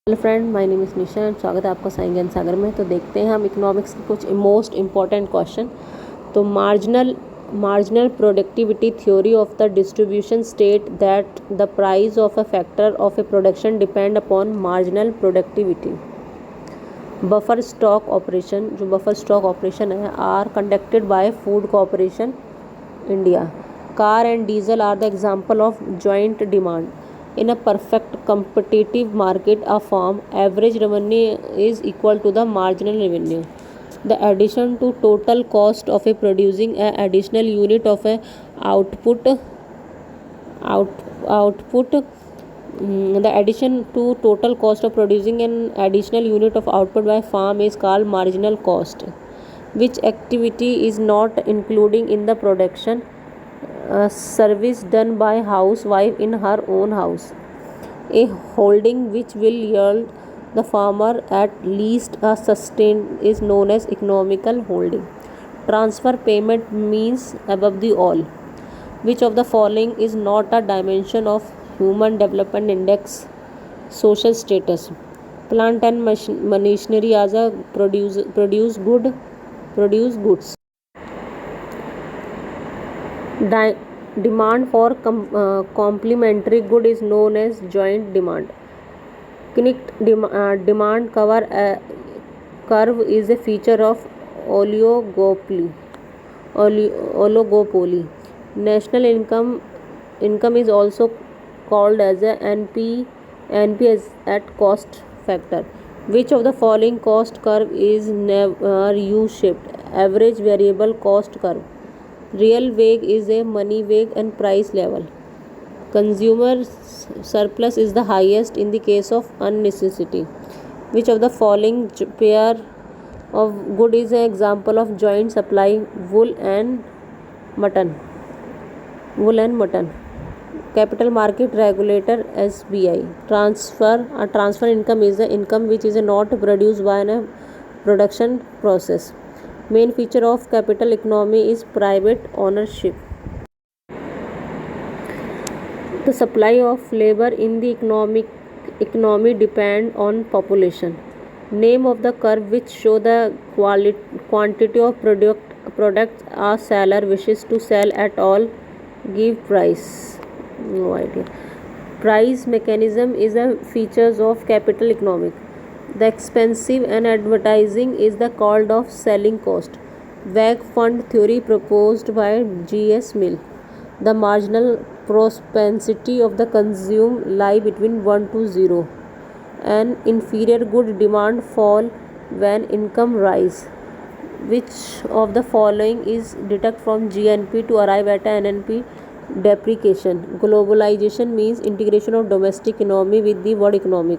Hello friend, my name is Nisha. स्वागत है आपका साई ज्ञान सागर में। तो देखते हैं हम इकोनॉमिक्स के कुछ मोस्ट इम्पॉर्टेंट क्वेश्चन। तो marginal productivity theory of the distribution state that the price of a factor of a production depend upon marginal productivity. Buffer stock operation, जो बफर स्टॉक ऑपरेशन है, are conducted by food corporation India. Car and diesel are the example of joint demand. In a perfect competitive market, a firm average revenue is equal to the marginal revenue. The addition to total cost of a producing an additional unit of a output the addition to total cost of producing an additional unit of output by firm is called marginal cost. Which activity is not including in the production service done by housewife in her own house. A holding which will yield the farmer at least a sustained is known as economical holding. Transfer payment means above the all. Which of the following is not a dimension of human development index? Social status. Plant and machinery as a produce goods. Demand for complementary good is known as joint demand. Knight demand curve is a feature of oligopoly. National income is also called as a NP as at cost factor. Which of the following cost curve is never U-shaped? Average variable cost curve. Real wage is a money wage and price level. Consumer surplus is the highest in the case of unnecessity. Which of the following pair of good is an example of joint supply? Wool and mutton. Capital market regulator SBI. Transfer income is the income which is not produced by a production process. Main feature of capital economy is private ownership. The supply of labor in the economy depend on population. Name of the curve which show the quantity of products a seller wishes to sell at all. Give price. No idea. Price mechanism is a features of capital economic. The expensive and advertising is the called of selling cost. Vague fund theory proposed by G.S. Mill. The marginal propensity of the consume lie between 1 to 0. An inferior good demand fall when income rise. Which of the following is deduct from GNP to arrive at an NP? Depreciation. Globalization means integration of domestic economy with the world economic.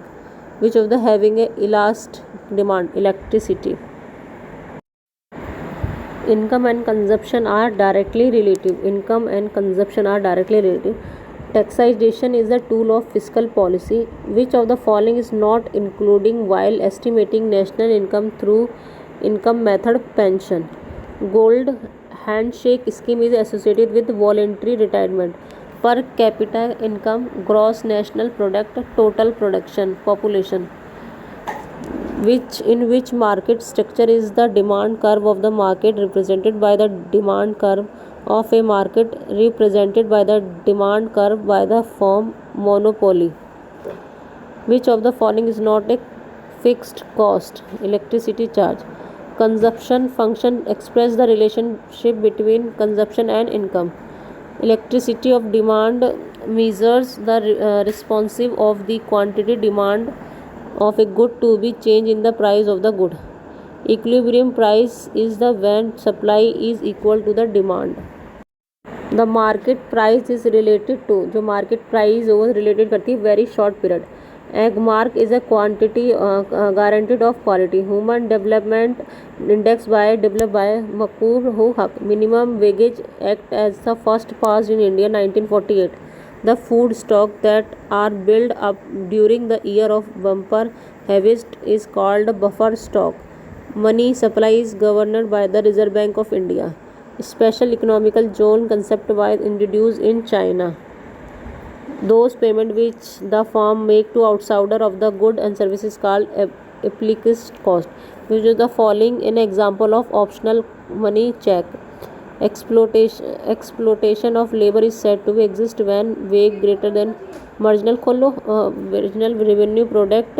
Which of the having a elastic demand? Electricity. Income and consumption are directly relative. Taxation is a tool of fiscal policy. Which of the following is not including while estimating national income through income method? Pension. Gold handshake scheme is associated with voluntary retirement. Per capita income, gross national product, total production, population. Which market structure is the demand curve of the market represented by the demand curve of a market represented by the demand curve by the firm monopoly? Which of the following is not a fixed cost? Electricity charge. Consumption function express the relationship between consumption and income. Electricity of demand measures the responsive of the quantity demand of a good to be changed in the price of the good. Equilibrium price is the when supply is equal to the demand. The market price is related to, जो market price वो related करती है very short period. Egg mark is a quantity guaranteed of quality. Human Development Index developed by Makbul Haq. Minimum Wage Act as the first passed in India 1948. The food stock that are built up during the year of bumper harvest is called buffer stock. Money supply is governed by the Reserve Bank of India. Special economical zone concept was introduced in China. Those payment which the firm make to outsider of the good and services called implicit cost, which is the following in example of optional money check. Exploitation of labor is said to exist when wage greater than marginal marginal revenue product